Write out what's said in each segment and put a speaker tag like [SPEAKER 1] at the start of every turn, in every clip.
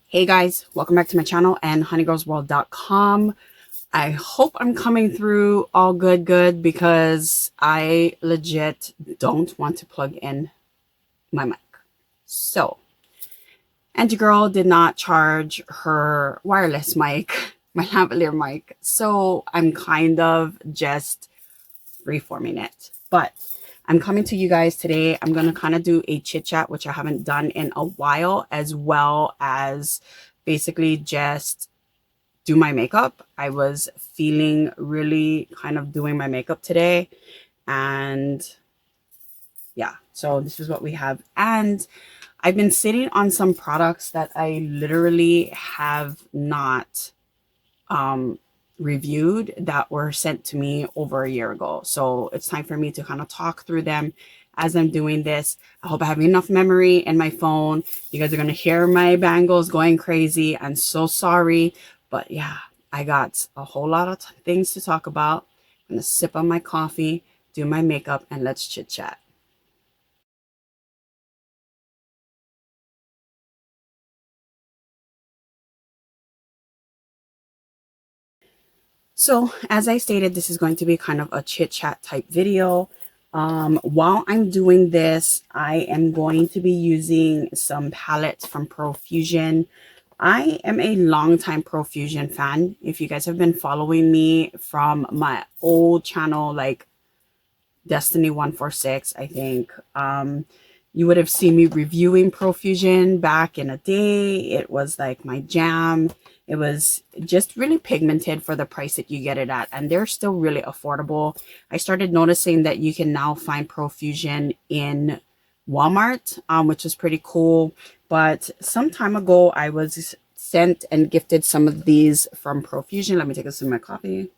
[SPEAKER 1] Hey guys, welcome back to my channel and honeygirlsworld.com. I hope I'm coming through all good because I legit don't want to plug in my mic. So, and your girl did not charge her wireless mic, my lavalier mic. So I'm kind of just reforming it. But I'm coming to you guys today. I'm going to kind of do a chit chat, which I haven't done in a while, as well as basically just do my makeup. I was feeling really kind of doing my makeup today. And yeah, so this is what we have. And I've been sitting on some products that I literally have not reviewed that were sent to me over a year ago. So it's time for me to kind of talk through them as I'm doing this. I hope I have enough memory in my phone. You guys are going to hear my bangles going crazy. I'm so sorry. But yeah, I got a whole lot of things to talk about. I'm going to sip on my coffee, do my makeup, and let's chit chat. So as I stated, this is going to be kind of a chit chat type video. While I'm doing this, I am going to be using some palettes from Profusion. I am a longtime Profusion fan. If you guys have been following me from my old channel, like Destiny 146, I think, you would have seen me reviewing Profusion back in a day. It was like my jam. It was just really pigmented for the price that you get it at. And they're still really affordable. I started noticing that you can now find Profusion in Walmart, which is pretty cool. But some time ago, I was sent and gifted some of these from Profusion. Let me take a sip of my coffee.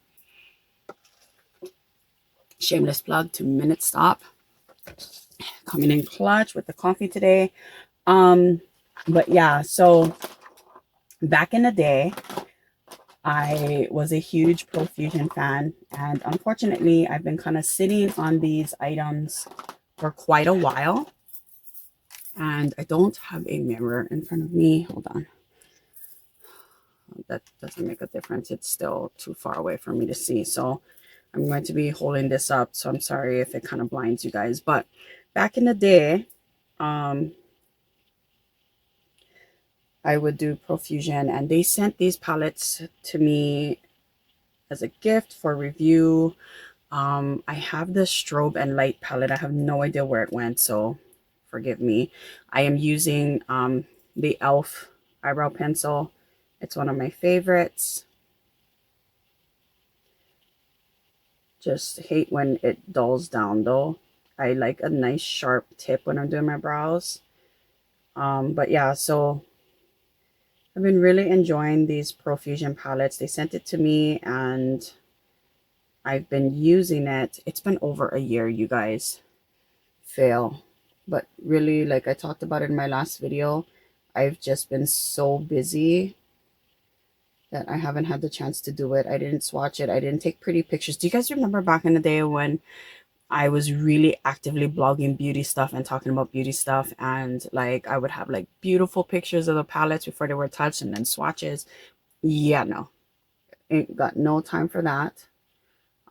[SPEAKER 1] Shameless plug, 2-minute stop. Coming in clutch with the coffee today. But yeah, so back in the day, I was a huge Profusion fan, and unfortunately, I've been kind of sitting on these items for quite a while, and I don't have a mirror in front of me. Hold on. That doesn't make a difference. It's still too far away for me to see, so I'm going to be holding this up, so I'm sorry if it kind of blinds you guys. But back in the day, I would do Profusion, and they sent these palettes to me as a gift for review. I have the strobe and light palette. I have no idea where it went, so forgive me. I am using the e.l.f. eyebrow pencil. It's one of my favorites. Just hate when it dulls down though. I like a nice sharp tip when I'm doing my brows. But yeah, so I've been really enjoying these Profusion palettes. They sent it to me and I've been using it. It's been over a year, you guys. Fail. But really, like I talked about in my last video, I've just been so busy that I haven't had the chance to do it. I didn't swatch it. I didn't take pretty pictures. Do you guys remember back in the day when I was really actively blogging beauty stuff and talking about beauty stuff, and like I would have like beautiful pictures of the palettes before they were touched and then swatches? Yeah, no. Ain't got no time for that.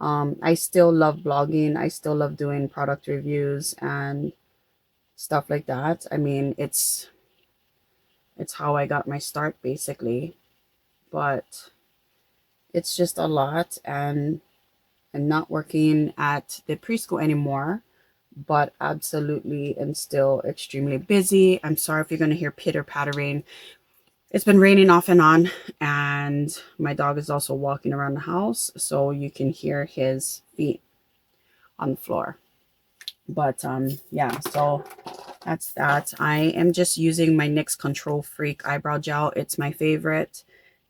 [SPEAKER 1] I still love blogging. I still love doing product reviews and stuff like that. I mean, it's how I got my start basically, but it's just a lot, and I'm not working at the preschool anymore, but absolutely am still extremely busy. I'm sorry if you're going to hear pitter pattering. It's been raining off and on, and my dog is also walking around the house, so you can hear his feet on the floor. But yeah, so that's that. I am just using my NYX Control Freak eyebrow gel. It's my favorite.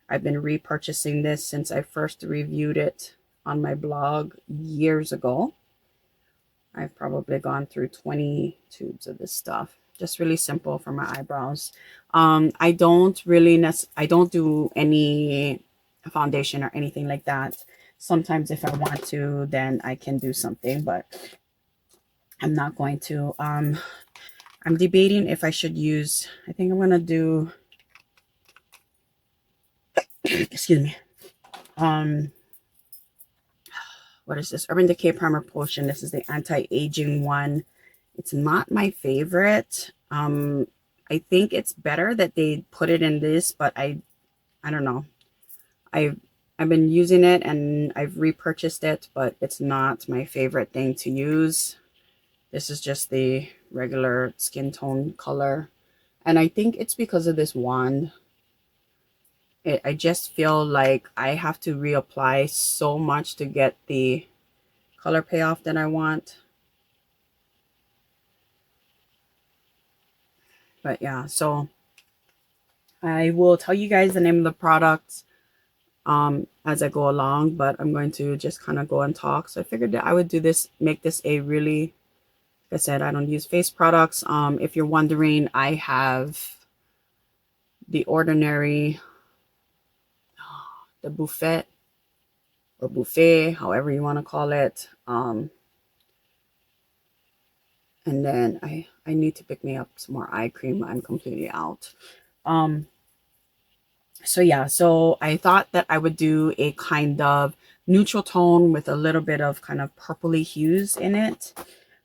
[SPEAKER 1] I've been repurchasing this since I first reviewed it on my blog years ago. I've probably gone through 20 tubes of this stuff. Just really simple for my eyebrows. I don't really I don't do any foundation or anything like that. Sometimes if I want to, then I can do something, but I'm not going to. I'm debating if I should use, I think I'm going to do excuse me. What is this? Urban Decay Primer Potion. This is the anti-aging one. It's not my favorite. I think it's better that they put it in this, but I don't know. I've been using it and I've repurchased it, but it's not my favorite thing to use. This is just the regular skin tone color. And I think it's because of this wand. I just feel like I have to reapply so much to get the color payoff that I want. But yeah, so I will tell you guys the name of the products as I go along, but I'm going to just kind of go and talk. So I figured that I would do this, make this a really, like I said, I don't use face products. If you're wondering, I have the Ordinary, the Buffet or Buffet, however you want to call it. And then I need to pick me up some more eye cream. I'm completely out. So yeah, so I thought that I would do a kind of neutral tone with a little bit of kind of purpley hues in it.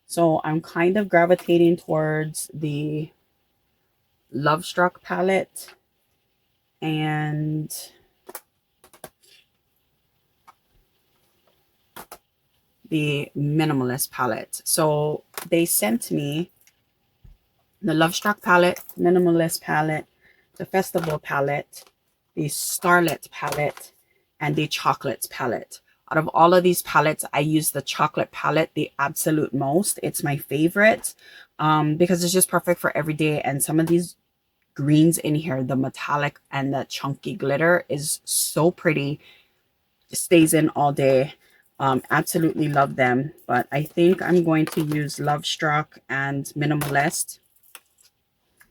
[SPEAKER 1] So I'm kind of gravitating towards the Love Struck palette and the Minimalist palette. So they sent me the Love Struck palette, Minimalist palette, the Festival palette, the Starlet palette, and the Chocolates palette. Out of all of these palettes, I use the chocolate palette the absolute most. It's my favorite because it's just perfect for every day. And some of these greens in here, the metallic and the chunky glitter is so pretty. It stays in all day. Absolutely love them. But I think I'm going to use Love Struck and Minimalist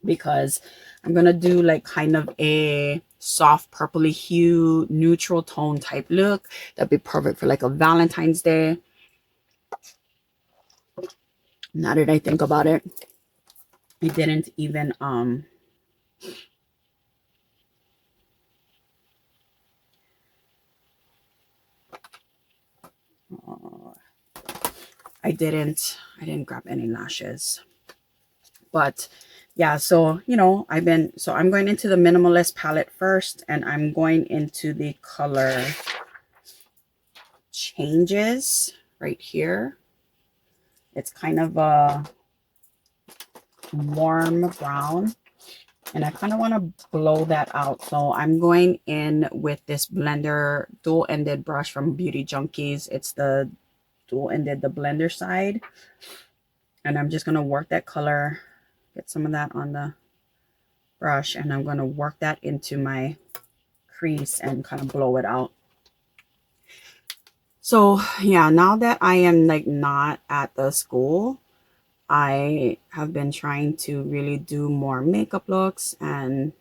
[SPEAKER 1] because I'm going to do like kind of a soft purpley hue, neutral tone type look. That'd be perfect for like a Valentine's Day. Now that I think about it, I didn't even, I didn't grab any lashes. But yeah, so, you know, I'm going into the Minimalist palette first, and I'm going into the color Changes right here. It's kind of a warm brown, and I kind of want to blow that out. So I'm going in with this blender dual-ended brush from Beauty Junkies. It's the dual-ended, the blender side. And I'm just going to work that color, get some of that on the brush, and I'm going to work that into my crease and kind of blow it out. So yeah, now that I am like not at the school, I have been trying to really do more makeup looks and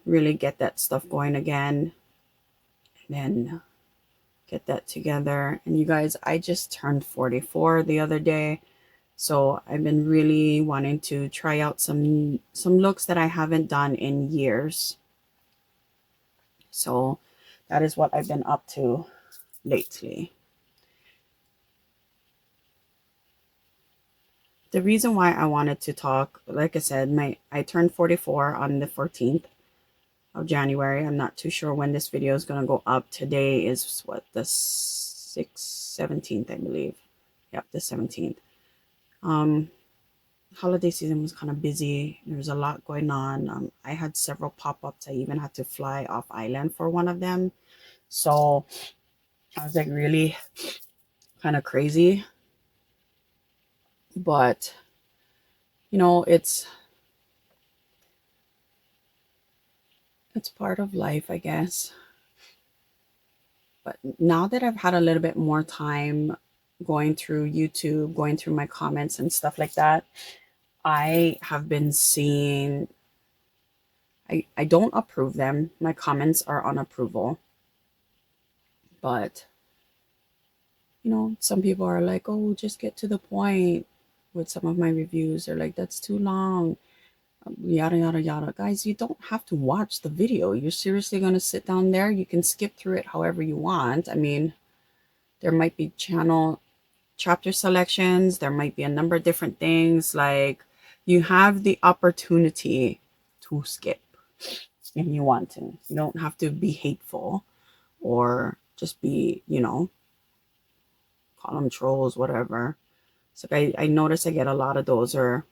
[SPEAKER 1] really get that stuff going again, and then get that together. And you guys, I just turned 44 the other day, so I've been really wanting to try out some looks that I haven't done in years. So that is what I've been up to lately. The reason why I wanted to talk, like I said, I turned 44 on the 14th of January. I'm not too sure when this video is going to go up. Today is what, the 17th, I believe. Yep, the 17th. Holiday season was kind of busy. There was a lot going on. I had several pop-ups. I even had to fly off island for one of them. So I was like really kind of crazy. But, you know, it's part of life, I guess. But now that I've had a little bit more time going through YouTube, going through my comments and stuff like that, I have been seeing, I don't approve them. My comments are on approval. But, you know, some people are like, oh, just get to the point with some of my reviews. They're like, that's too long. yada yada yada. Guys, you don't have to watch the video. You're seriously going to sit down there? You can skip through it however you want. I mean, there might be channel chapter selections, there might be a number of different things. Like, you have the opportunity to skip if you want to. You don't have to be hateful or just be, call them trolls, whatever. So I notice I get a lot of those. Or,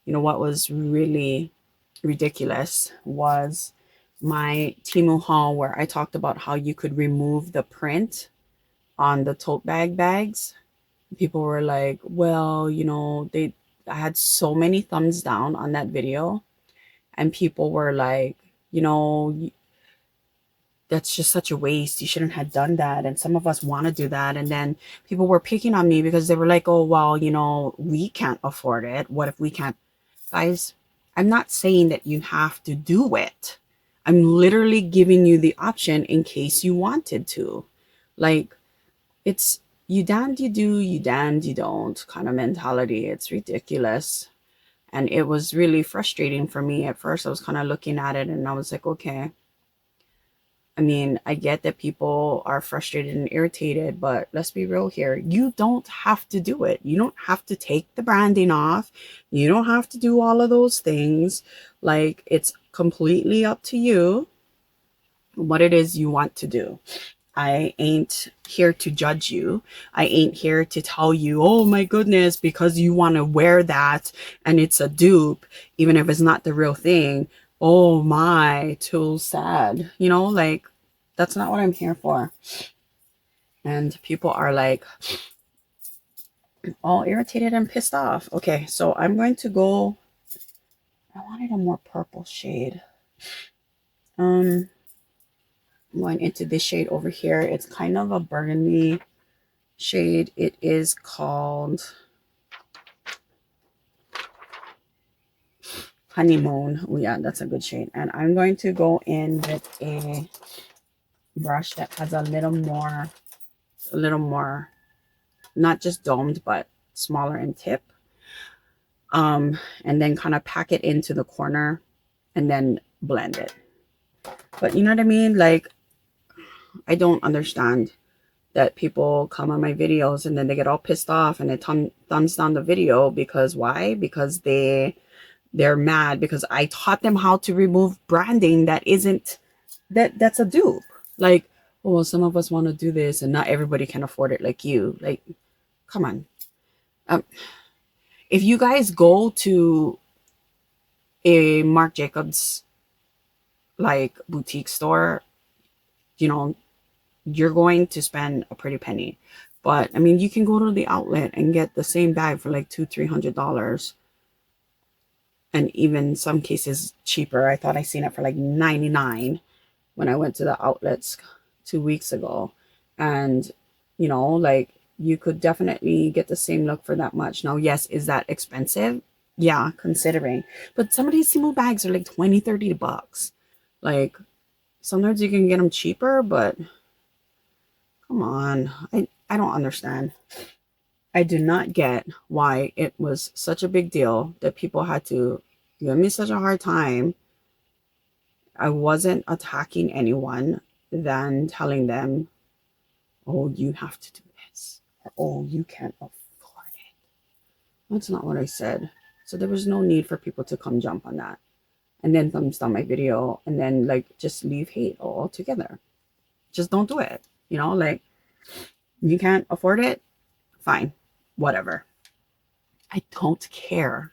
[SPEAKER 1] what was really ridiculous was my Temu haul where I talked about how you could remove the print on the tote bags. People were like, well, I had so many thumbs down on that video, and people were like, that's just such a waste. You shouldn't have done that. And some of us want to do that. And then people were picking on me because they were like, oh, well, we can't afford it. What if we can't? Guys, I'm not saying that you have to do it. I'm literally giving you the option in case you wanted to. Like, it's you damned you do, you damned you don't kind of mentality. It's ridiculous. And it was really frustrating for me. At first, I was kind of looking at it and I was like, okay. I mean, I get that people are frustrated and irritated, but let's be real here. You don't have to do it. You don't have to take the branding off. You don't have to do all of those things. Like, it's completely up to you what it is you want to do. I ain't here to judge you. I ain't here to tell you, oh my goodness, because you want to wear that and it's a dupe, even if it's not the real thing. Oh my, too sad. Like, that's not what I'm here for. And people are like all irritated and pissed off. Okay, so I'm going to go. I wanted a more purple shade. I'm going into this shade over here. It's kind of a burgundy shade. It is called Honeymoon. Oh yeah, that's a good shade. And I'm going to go in with a brush that has a little more, not just domed, but smaller in tip. And then kind of pack it into the corner and then blend it. But you know what I mean? Like, I don't understand that people come on my videos and then they get all pissed off and they thumbs down the video. Because why? Because they're mad because I taught them how to remove branding that's a dupe. Like, oh, well, some of us want to do this and not everybody can afford it like you. Like, come on. If you guys go to a Marc Jacobs like boutique store, you're going to spend a pretty penny. But I mean, you can go to the outlet and get the same bag for like $200-300, and even some cases cheaper. I thought I seen it for like 99 when I went to the outlets 2 weeks ago. And like, you could definitely get the same look for that much. Now, yes, is that expensive? Yeah, considering. But some of these Temu bags are like 20-30 bucks. Like, sometimes you can get them cheaper, but come on. I don't understand. I do not get why it was such a big deal that people had to give me such a hard time. I wasn't attacking anyone than telling them, oh, you have to do this, or oh, you can't afford it. That's not what I said. So there was no need for people to come jump on that and then thumbs down my video and then like just leave hate altogether. Just don't do it. Like, you can't afford it, fine, whatever. I don't care.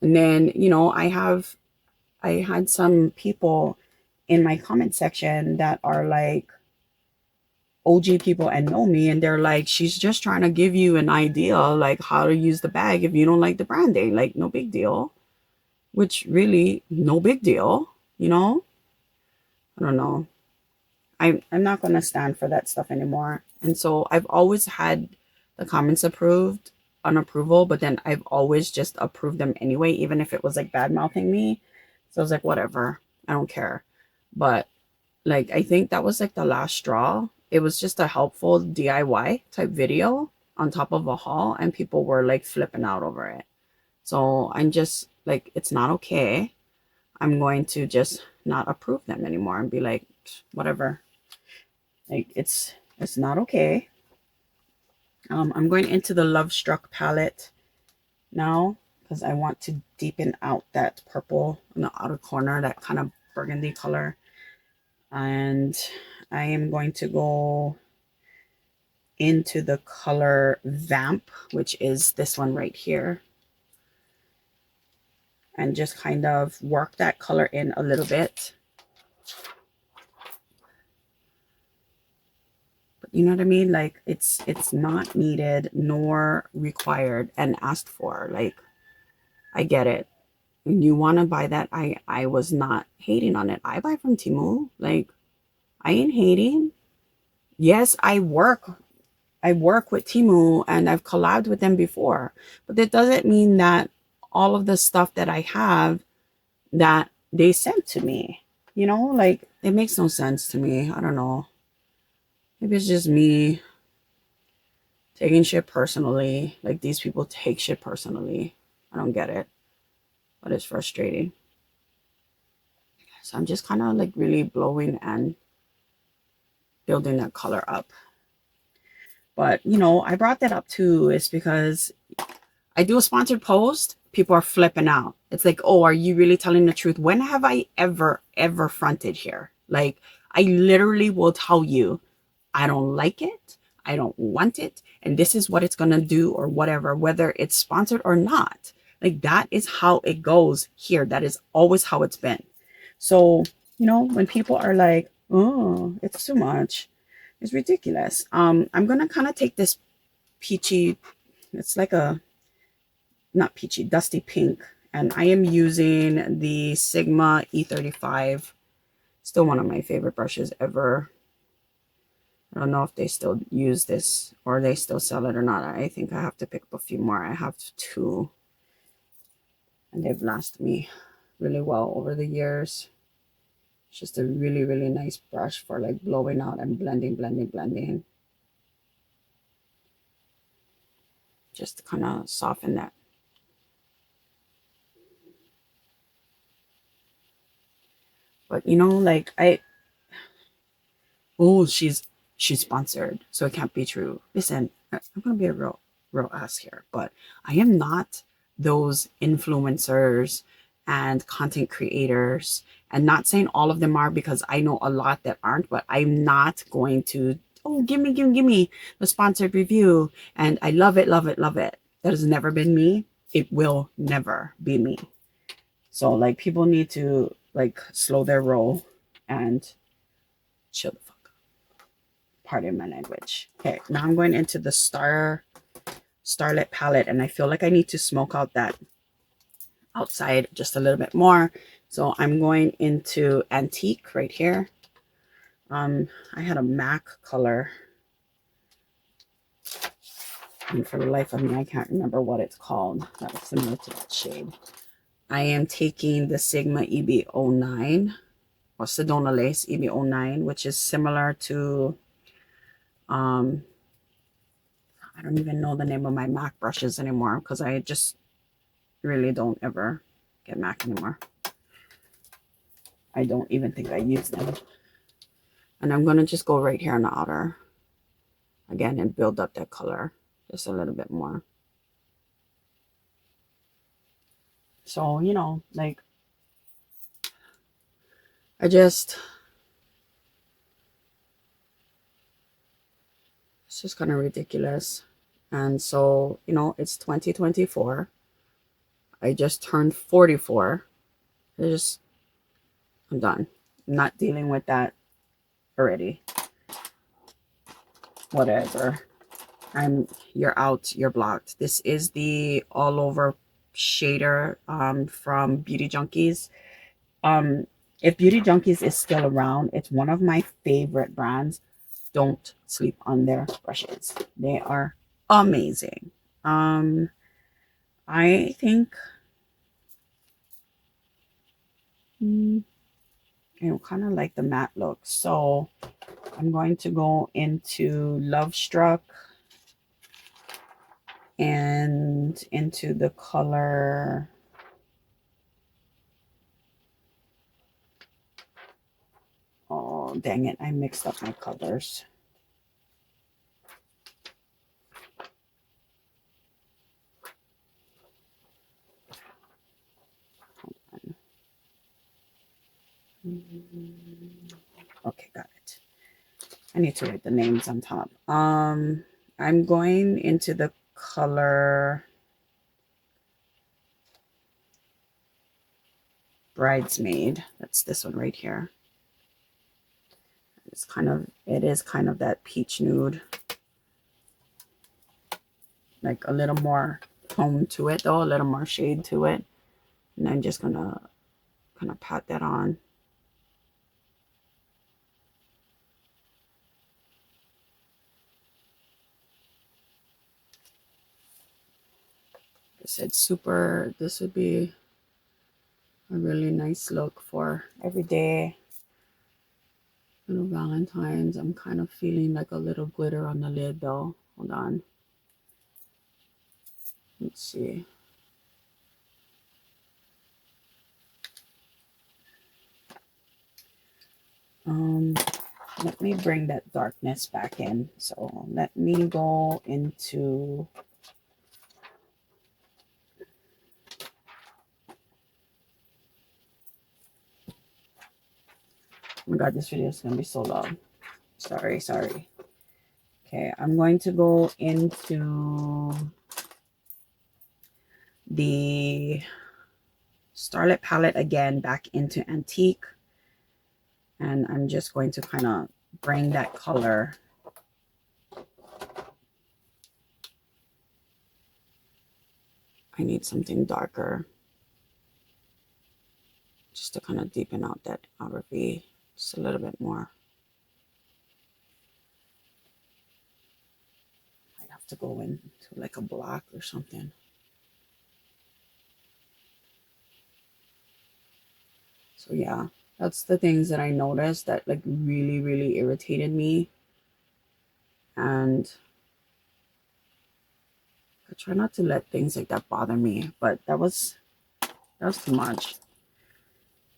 [SPEAKER 1] And then I had some people in my comment section that are like OG people and know me, and they're like, she's just trying to give you an idea like how to use the bag if you don't like the branding. Like, no big deal. Which, really, no big deal. I don't know. I'm not going to stand for that stuff anymore. And so I've always had the comments unapproval, but then I've always just approved them anyway, even if it was like bad mouthing me. So I was like, whatever, I don't care. But like, I think that was like the last straw. It was just a helpful DIY type video on top of a haul, and people were like flipping out over it. So I'm just like, it's not okay. I'm going to just not approve them anymore and be like, whatever. Like it's not okay. I'm going into the Love Struck palette now because I want to deepen out that purple in the outer corner, that kind of burgundy color. And I am going to go into the color Vamp, which is this one right here, and just kind of work that color in a little bit. But you know what I mean? Like it's not needed nor required and asked for. Like I get it. You want to buy that. I was not hating on it. I buy from Temu. Like I ain't hating. Yes, I work with Temu and I've collabed with them before, but that doesn't mean that all of the stuff that I have that they sent to me, like it makes no sense to me. I don't know. Maybe it's just me taking shit personally. Like these people take shit personally. I don't get it, but it's frustrating. So I'm just kind of like really blowing and building that color up. But I brought that up too is because I do a sponsored post, people are flipping out. It's like, oh, are you really telling the truth? When have I ever fronted here? Like, I literally will tell you, I don't like it. I don't want it. And this is what it's going to do or whatever, whether it's sponsored or not. Like, that is how it goes here. That is always how it's been. So, when people are like, oh, it's too much, it's ridiculous. I'm going to kind of take this peachy, it's like a, not peachy, dusty pink. And I am using the Sigma E35. Still one of my favorite brushes ever. I don't know if they still use this or they still sell it or not. I think I have to pick up a few more. I have two. And they've lasted me really well over the years. It's just a really, really nice brush for like blowing out and blending. Just to kind of soften that. But like oh, she's sponsored, so it can't be true. Listen, I'm gonna be a real ass here, but I am not those influencers and content creators, and not saying all of them are because I know a lot that aren't, but I'm not going to, oh, give me the sponsored review and I love it, love it, love it. That has never been me. It will never be me. So like people need to like slow their roll and chill the fuck. Pardon my language. Okay, now I'm going into the Starlit palette, and I feel like I need to smoke out that outside just a little bit more. So I'm going into Antique right here. I had a MAC color, and for the life of me, I can't remember what it's called. That was similar to that shade. I am taking the Sigma EB09 or Sedona Lace EB09, which is similar to I don't even know the name of my MAC brushes anymore because I just really don't ever get MAC anymore. I don't even think I use them. And I'm going to just go right here on the outer again and build up that color just a little bit more. So, like it's just kind of ridiculous. And so, it's 2024. I just turned 44. I'm done. I'm not dealing with that already. Whatever. You're out, you're blocked. This is the all over shader from Beauty Junkies. If Beauty Junkies is still around, it's one of my favorite brands. Don't sleep on their brushes. They are amazing. I think I kind of like the matte look. So I'm going to go into Love Struck and went into the color, oh dang it, I mixed up my colors. Okay, got it. I need to write the names on top. I'm going into the color Bridesmaid. That's this one right here. It is kind of that peach nude. Like a little more tone to it though, a little more shade to it. And I'm just gonna kind of pat that on. I said this would be a really nice look for every day. Little Valentine's. I'm kind of feeling like a little glitter on the lid though. Hold on. Let's see. Let me bring that darkness back in. So let me go into oh my god, this video is gonna be so long. Sorry. Okay, I'm going to go into the Starlit palette again, back into Antique. And I'm just going to kind of bring that color I need something darker just to kind of deepen out that outer V just a little bit more. I'd have to go into like a black or something. So yeah, that's the things that I noticed that like really irritated me. And I try not to let things like that bother me, but that was too much.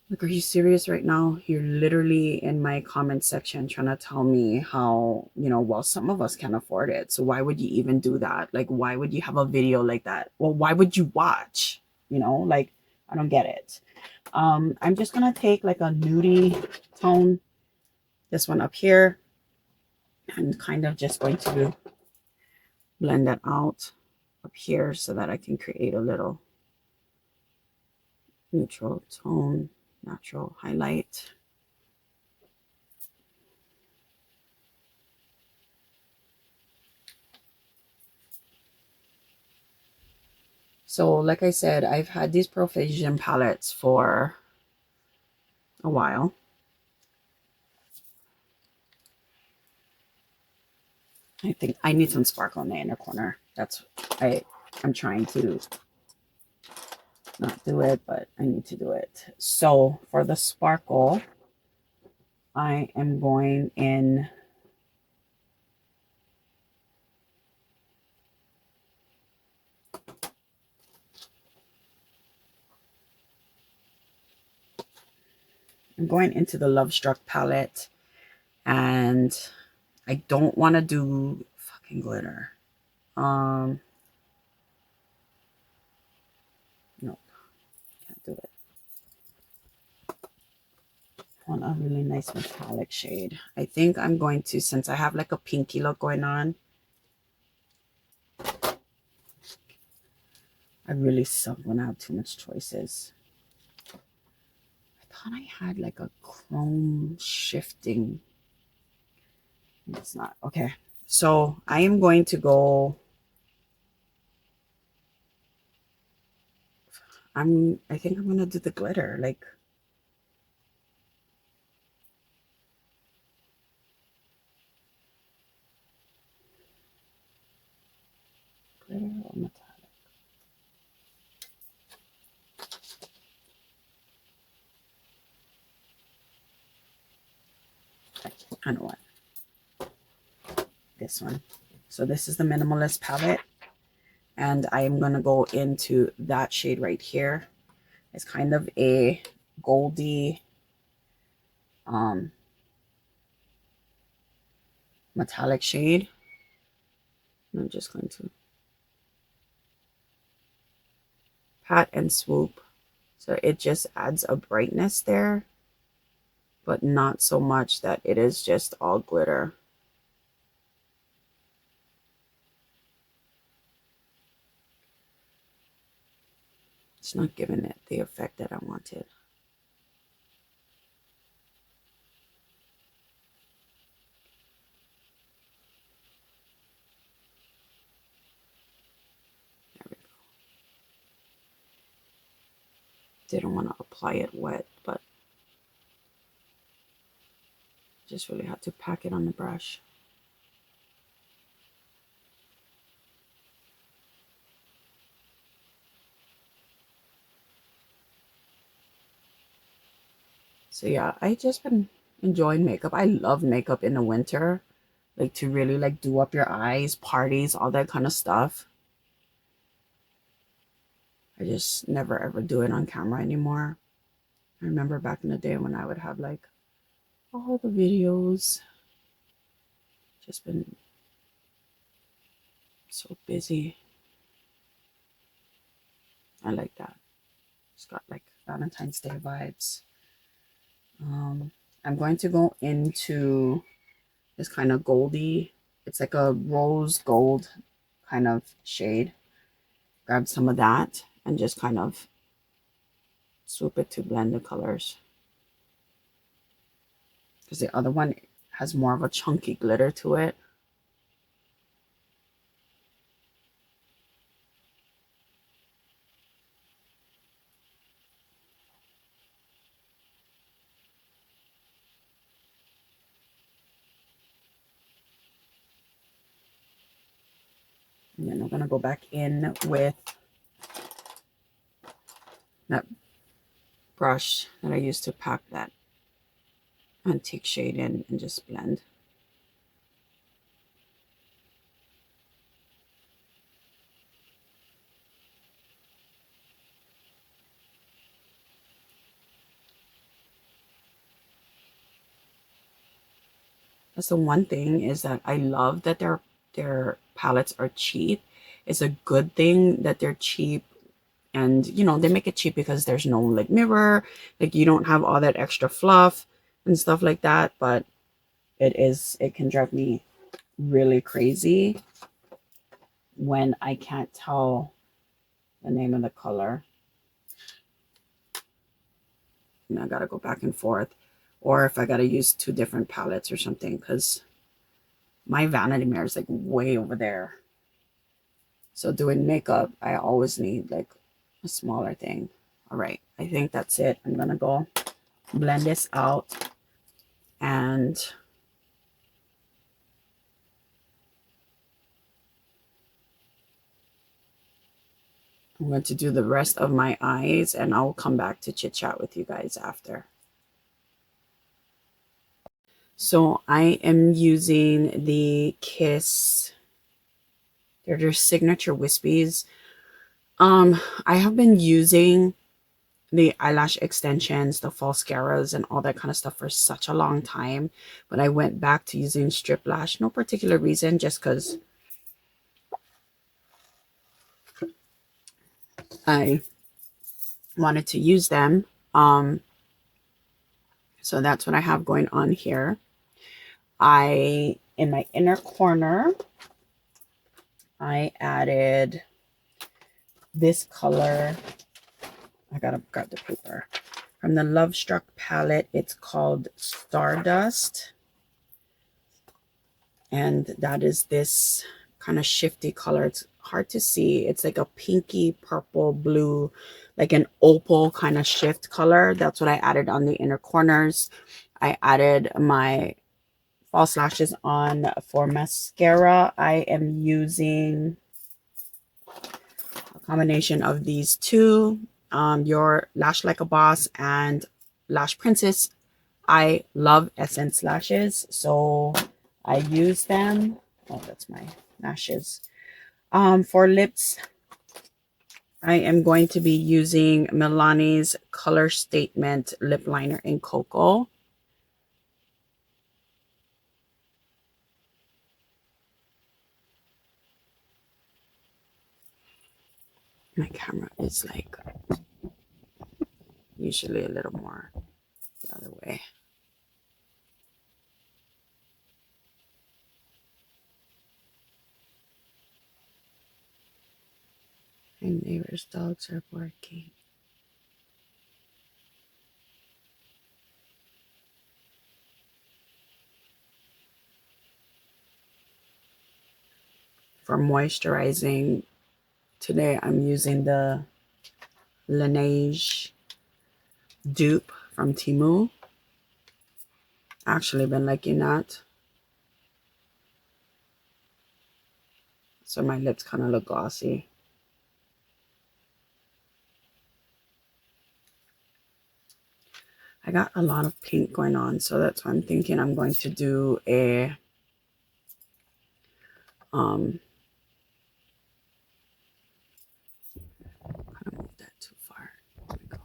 [SPEAKER 1] Like, are you serious right now? You're literally in my comment section trying to tell me how, you know, well, some of us can't afford it. So why would you even do that? Like, why would you have a video like that? Well, why would you watch? You know, like, I don't get it. I'm just going to take like a nudie tone, this one up here, and kind of just going to blend that out up here so that I can create a little neutral tone, natural highlight. So like I said, I've had these Profusion palettes for a while. I think I need some sparkle in the inner corner. That's I'm trying to not do it, but I need to do it. So for the sparkle, I am going in into the Love Struck palette, and I don't want to do fucking glitter. Nope, can't do it. I want a really nice metallic shade. I think I'm going to, since I have like a pinky look going on, I really suck when I have too much choices. I thought I had like a chrome shifting. It's not. Okay. So I am going to go. I think I'm going to do the glitter. Like, glitter or metallic? I know what. This one. So this is the Minimalist palette. And I am going to go into that shade right here. It's kind of a goldy metallic shade. I'm just going to pat and swoop. So it just adds a brightness there, but not so much that it is just all glitter. It's not giving it the effect that I wanted. There we go. Didn't want to apply it wet, but just really had to pack it on the brush. So yeah, I just been enjoying makeup. I love makeup in the winter, like to really like do up your eyes, parties, all that kind of stuff. I just never ever do it on camera anymore. I remember back in the day when I would have like all the videos. Just been so busy. I like that. It's got like Valentine's Day vibes. I'm going to go into this kind of goldy. It's like a rose gold kind of shade. Grab some of that and just kind of swoop it to blend the colors. Because the other one has more of a chunky glitter to it. And then I'm going to go back in with that brush that I used to pack that antique shade in and just blend. That's the one thing, is that I love that their palettes are cheap. It's a good thing that they're cheap. And you know, they make it cheap because there's no like mirror, like you don't have all that extra fluff and stuff like that. But it can drive me really crazy when I can't tell the name of the color. And I gotta go back and forth, or if I gotta use two different palettes or something, because my vanity mirror is like way over there. So doing makeup, I always need like a smaller thing. All right, I think that's it. I'm gonna go blend this out, and I'm going to do the rest of my eyes, and I'll come back to chit chat with you guys after. So I am using the Kiss. They're their signature wispies. I have been using the eyelash extensions, the falscaras, and all that kind of stuff for such a long time. But I went back to using strip lash. No particular reason, just because I wanted to use them. So that's what I have going on here. In my inner corner, I added this color. I gotta grab the paper. From the Love Struck palette, it's called Stardust. And that is this kind of shifty color. It's hard to see. It's like a pinky purple blue, like an opal kind of shift color. That's what I added on the inner corners. I added my false lashes on. For mascara, I am using a combination of these two, your Lash Like a Boss and Lash Princess. I love Essence lashes, so I use them. Oh, that's my lashes. For lips, I am going to be using Milani's Color Statement Lip Liner in Cocoa. My camera is like usually a little more the other way. My neighbor's dogs are barking. For moisturizing, today I'm using the Laneige dupe from Temu. Actually been liking that. So my lips kind of look glossy. I got a lot of pink going on, so that's why I'm thinking I'm going to do a kind of move that too far. There we go.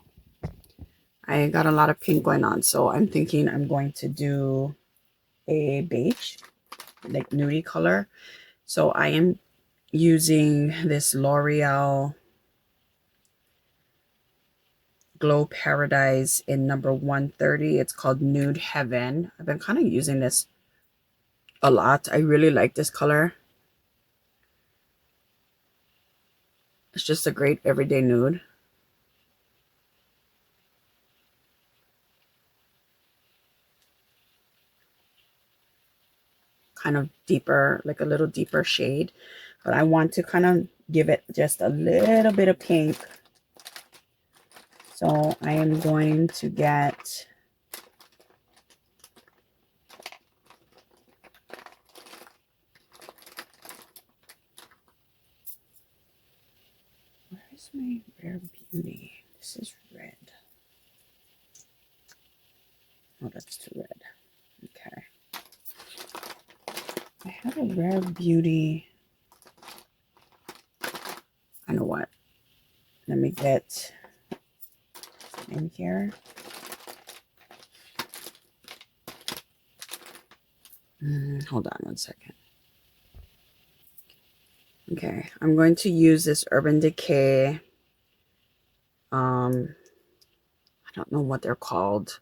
[SPEAKER 1] I got a lot of pink going on, so I'm thinking I'm going to do a beige, like nudie color. So I am using this L'Oreal Glow Paradise in number 130. It's called Nude Heaven. I've been kind of using this a lot. I really like this color. It's just a great everyday nude. Kind of deeper, like a little deeper shade. But I want to kind of give it just a little bit of pink. So I am going to get where is my Rare Beauty? This is red. Oh, that's too red. Okay. I have a Rare Beauty. I know what. Let me get in here. Hold on one second. Okay, I'm going to use this Urban Decay. I don't know what they're called.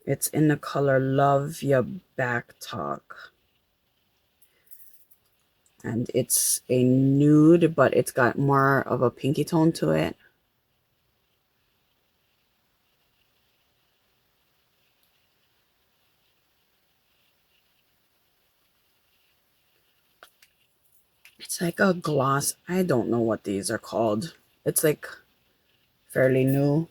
[SPEAKER 1] It's in the color Love Ya Back Talk. And it's a nude, but it's got more of a pinky tone to it. It's like a gloss. I don't know what these are called. It's like fairly new.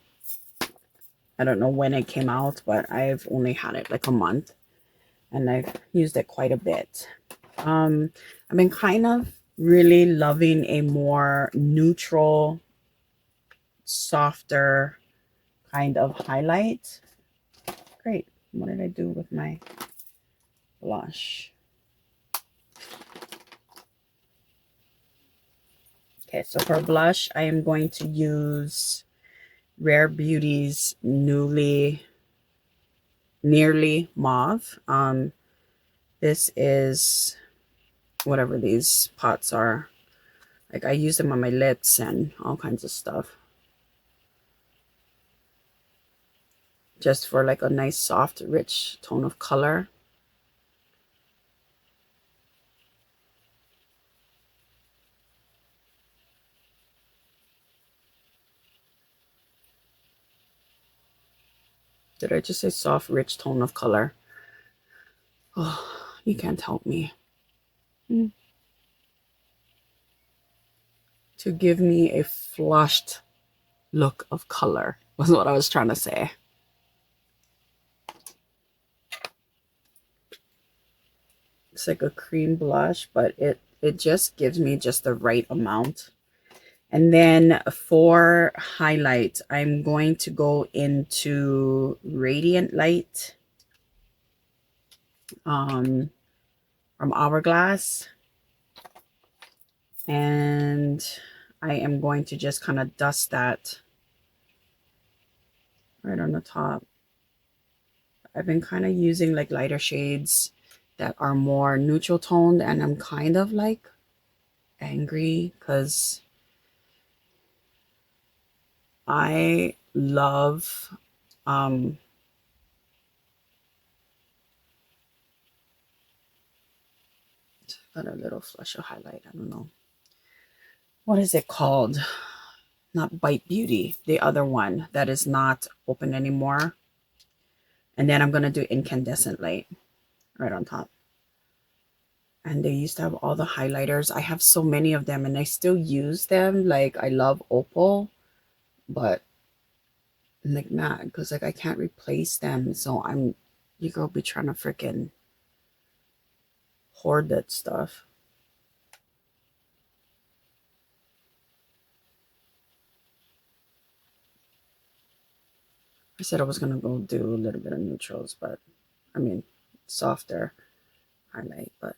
[SPEAKER 1] I don't know when it came out, but I've only had it like a month. And I've used it quite a bit. I've been kind of really loving a more neutral, softer kind of highlight. Great. What did I do with my blush? Okay, so for blush, I am going to use Rare Beauty's Nearly Mauve. This is whatever these pots are. Like I use them on my lips and all kinds of stuff. Just for like a nice, soft, rich tone of color. Did I just say soft, rich tone of color? Oh, you can't help me. To give me a flushed look of color was what I was trying to say. It's like a cream blush, but it just gives me just the right amount. And then for highlight, I'm going to go into Radiant Light from Hourglass. And I am going to just kind of dust that right on the top. I've been kind of using like lighter shades that are more neutral toned, and I'm kind of like angry because I love got a little flush of highlight. I don't know. What is it called? Not Bite Beauty, the other one that is not open anymore. And then I'm going to do Incandescent Light right on top. And they used to have all the highlighters. I have so many of them and I still use them. Like I love Opal, but I'm like mad because like I can't replace them. So you girl be trying to freaking hoard that stuff. I said I was going to go do a little bit of neutrals, but I mean, softer highlight, but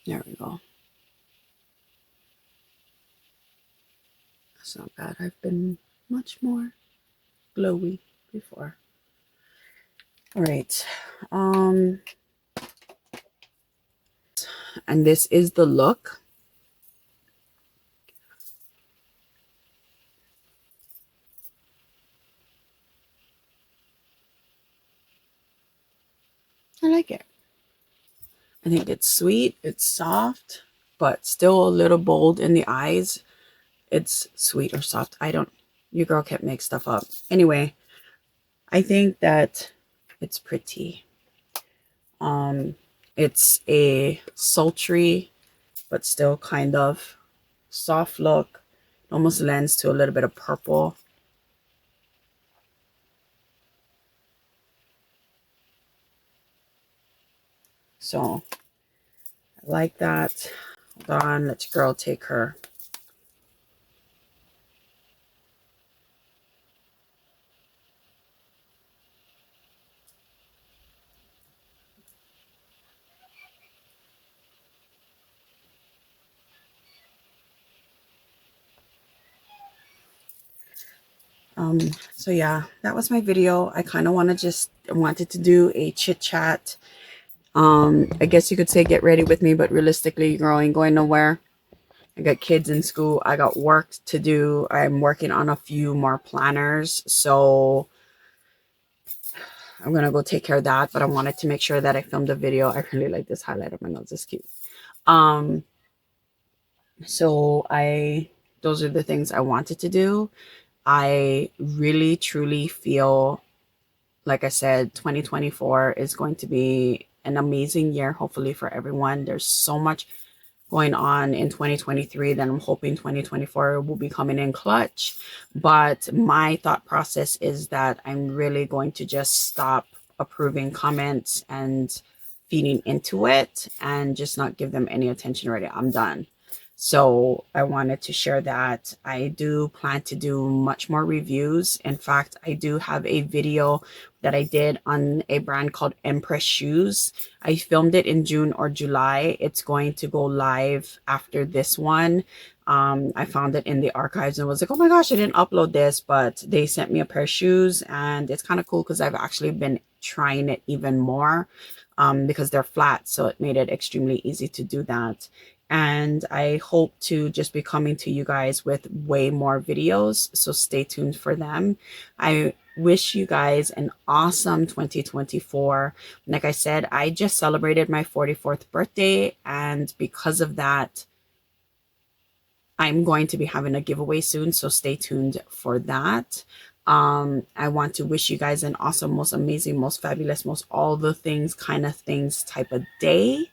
[SPEAKER 1] there we go. That's not bad. I've been much more glowy before. All right. And this is the look. I like it. I think it's sweet, it's soft, but still a little bold in the eyes. It's sweet or soft. I don't, your girl can't make stuff up. Anyway, I think that it's pretty. It's a sultry, but still kind of soft look. Almost lends to a little bit of purple. So I like that. Hold on, let your girl take her. So yeah, that was my video. I kind of wanted to do a chit chat. I guess you could say get ready with me, but realistically, girl ain't going nowhere. I got kids in school. I got work to do. I'm working on a few more planners. So I'm going to go take care of that. But I wanted to make sure that I filmed a video. I really like this highlight of my nose. It's cute. So those are the things I wanted to do. I really, truly feel, like I said, 2024 is going to be an amazing year, hopefully for everyone. There's so much going on in 2023 that I'm hoping 2024 will be coming in clutch. But my thought process is that I'm really going to just stop approving comments and feeding into it and just not give them any attention already. I'm done. So I wanted to share that. I do plan to do much more reviews. In fact, I do have a video that I did on a brand called Empress Shoes. I filmed it in June or July. It's going to go live after this one. I found it in the archives and was like, oh my gosh, I didn't upload this, but they sent me a pair of shoes and it's kind of cool because I've actually been trying it even more because they're flat. So it made it extremely easy to do that. And I hope to just be coming to you guys with way more videos. So stay tuned for them. I wish you guys an awesome 2024. Like I said, I just celebrated my 44th birthday. And because of that, I'm going to be having a giveaway soon. So stay tuned for that. I want to wish you guys an awesome, most amazing, most fabulous, most all the things kind of things type of day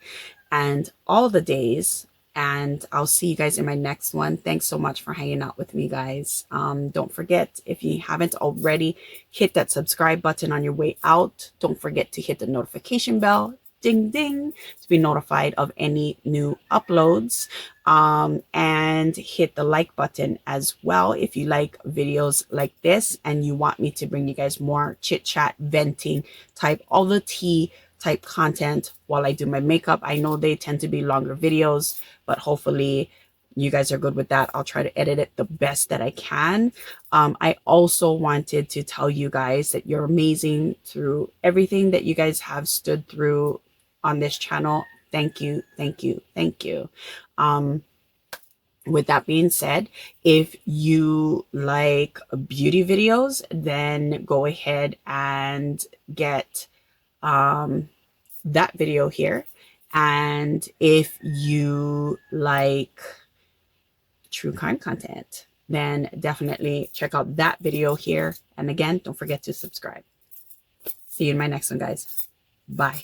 [SPEAKER 1] and all the days. And I'll see you guys in my next one. Thanks so much for hanging out with me, guys. Don't forget, if you haven't already, hit that subscribe button on your way out. Don't forget to hit the notification bell, ding, ding, to be notified of any new uploads. And hit the like button as well if you like videos like this and you want me to bring you guys more chit chat, venting type, all the tea type content while I do my makeup. I know they tend to be longer videos, but hopefully you guys are good with that. I'll try to edit it the best that I can. I also wanted to tell you guys that you're amazing through everything that you guys have stood through on this channel. Thank you, thank you, thank you. With that being said, if you like beauty videos, then go ahead and get that video here. And if you like true crime content, then definitely check out that video here. And again, don't forget to subscribe. See you in my next one, guys. Bye.